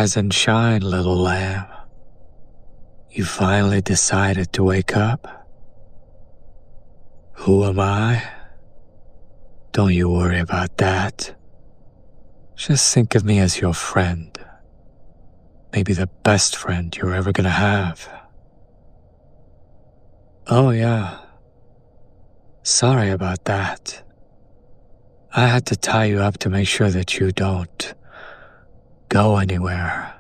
Rise and shine, little lamb. You finally decided to wake up. Who am I? Don't you worry about that. Just think of me as your friend. Maybe the best friend you're ever gonna have. Oh yeah. Sorry about that. I had to tie you up to make sure that you don't go anywhere.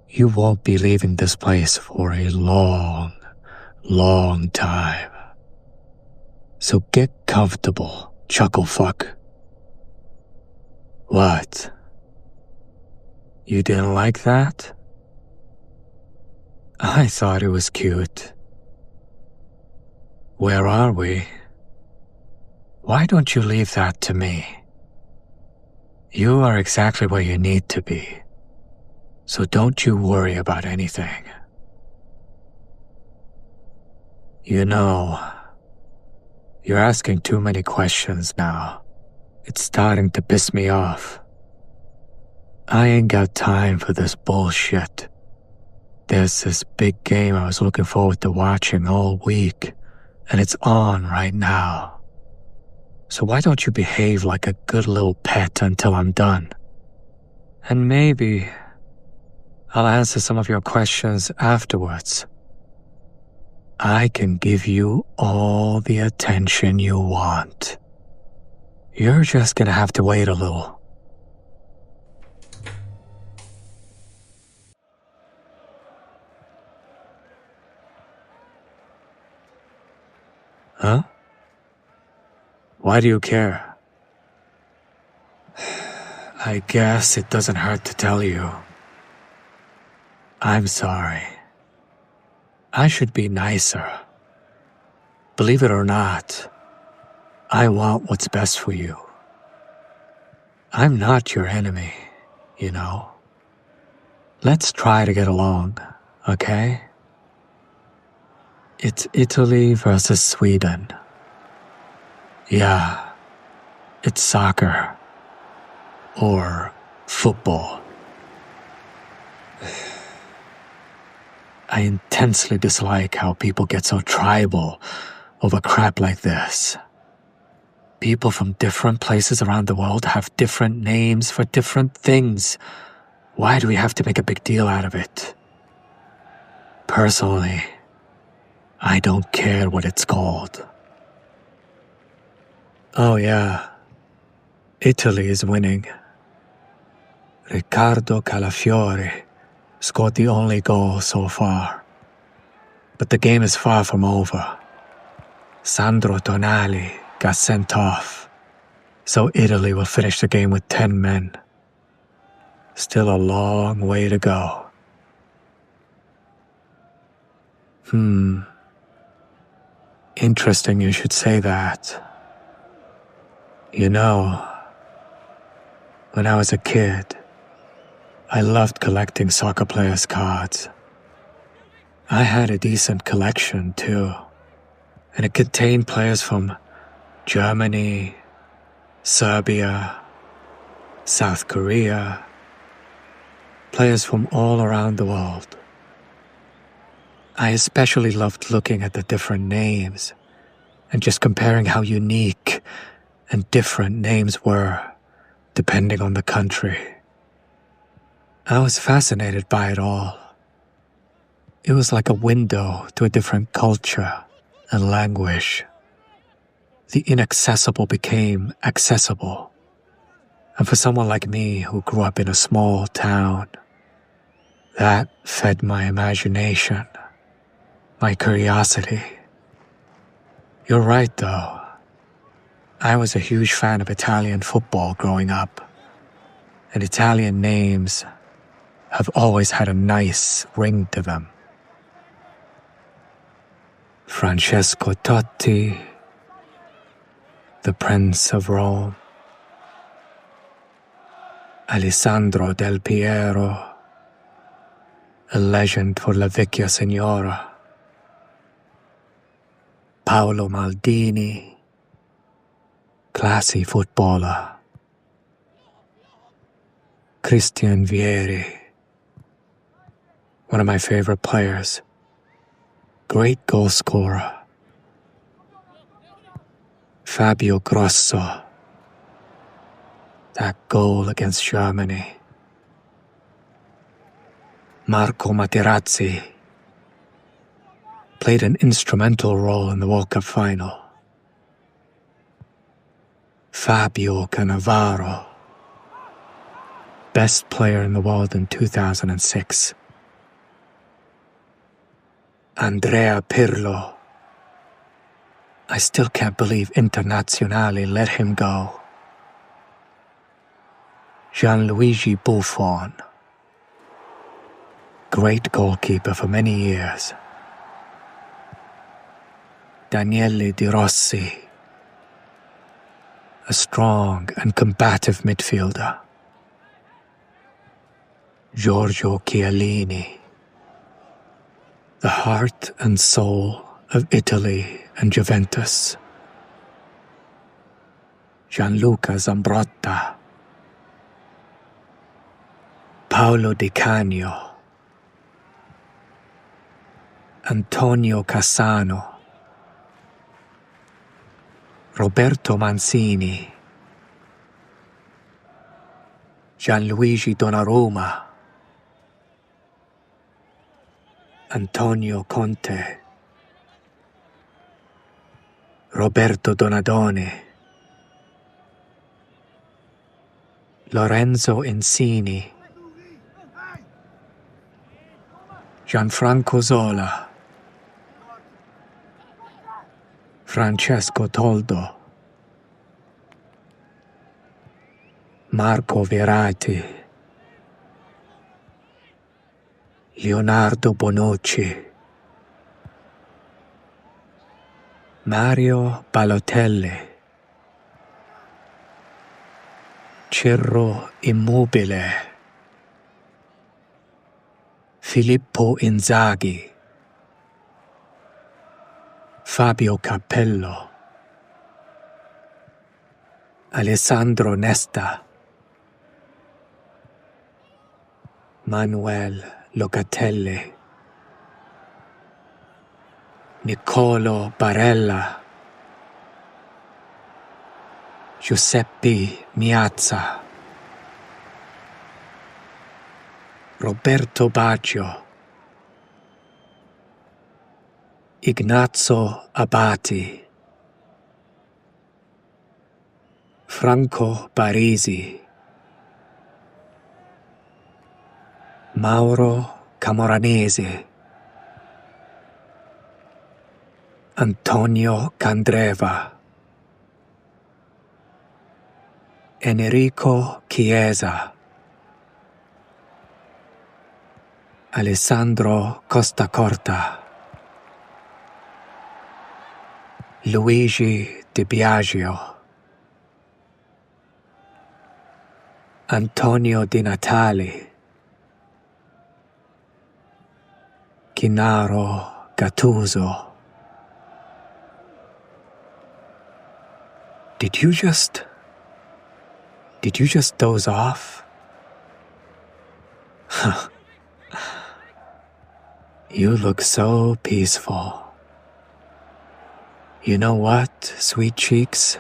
You won't be leaving this place for a long, long time. So get comfortable, chucklefuck. What? You didn't like that? I thought it was cute. Where are we? Why don't you leave that to me? You are exactly where you need to be. So don't you worry about anything. You know, you're asking too many questions now. It's starting to piss me off. I ain't got time for this bullshit. There's this big game I was looking forward to watching all week, and it's on right now. So why don't you behave like a good little pet until I'm done? And maybe I'll answer some of your questions afterwards. I can give you all the attention you want. You're just gonna have to wait a little. Huh? Why do you care? I guess it doesn't hurt to tell you. I'm sorry. I should be nicer. Believe it or not, I want what's best for you. I'm not your enemy, you know. Let's try to get along, okay? It's Italy versus Sweden. Yeah, it's soccer. Or football. I intensely dislike how people get so tribal over crap like this. People from different places around the world have different names for different things. Why do we have to make a big deal out of it? Personally, I don't care what it's called. Oh yeah, Italy is winning. Riccardo Calafiore scored the only goal so far. But the game is far from over. Sandro Tonali got sent off, so Italy will finish the game with 10 men. Still a long way to go. Interesting you should say that. You know, when I was a kid, I loved collecting soccer players' cards. I had a decent collection, too, and it contained players from Germany, Serbia, South Korea, players from all around the world. I especially loved looking at the different names and just comparing how unique and different names were, depending on the country. I was fascinated by it all. It was like a window to a different culture and language. The inaccessible became accessible. And for someone like me who grew up in a small town, that fed my imagination, my curiosity. You're right, though. I was a huge fan of Italian football growing up, and Italian names have always had a nice ring to them. Francesco Totti, the Prince of Rome. Alessandro del Piero, a legend for La Vecchia Signora. Paolo Maldini, classy footballer. Christian Vieri, one of my favorite players. Great goal scorer. Fabio Grosso. That goal against Germany. Marco Materazzi played an instrumental role in the World Cup final. Fabio Cannavaro, best player in the world in 2006. Andrea Pirlo. I still can't believe Internazionale let him go. Gianluigi Buffon. Great goalkeeper for many years. Daniele De Rossi. A strong and combative midfielder. Giorgio Chiellini. The heart and soul of Italy and Juventus. Gianluca Zambrotta. Paolo Di Canio. Antonio Cassano. Roberto Mancini. Gianluigi Donnarumma. Antonio Conte. Roberto Donadoni. Lorenzo Insigne. Gianfranco Zola. Francesco Toldo. Marco Verratti. Leonardo Bonucci. Mario Balotelli. Ciro Immobile. Filippo Inzaghi. Fabio Capello. Alessandro Nesta. Manuel Locatelli. Niccolò Barella. Giuseppe Meazza. Roberto Baggio. Ignazio Abati. Franco Baresi. Mauro Camoranesi. Antonio Candreva. Enrico Chiesa. Alessandro Costacorta. Luigi Di Biagio. Antonio Di Natale. Gennaro Gattuso. Did you just doze off? You look so peaceful. You know what, sweet cheeks?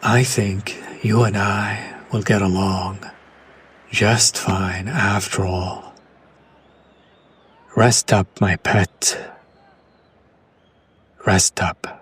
I think you and I will get along just fine after all. Rest up, my pet. Rest up.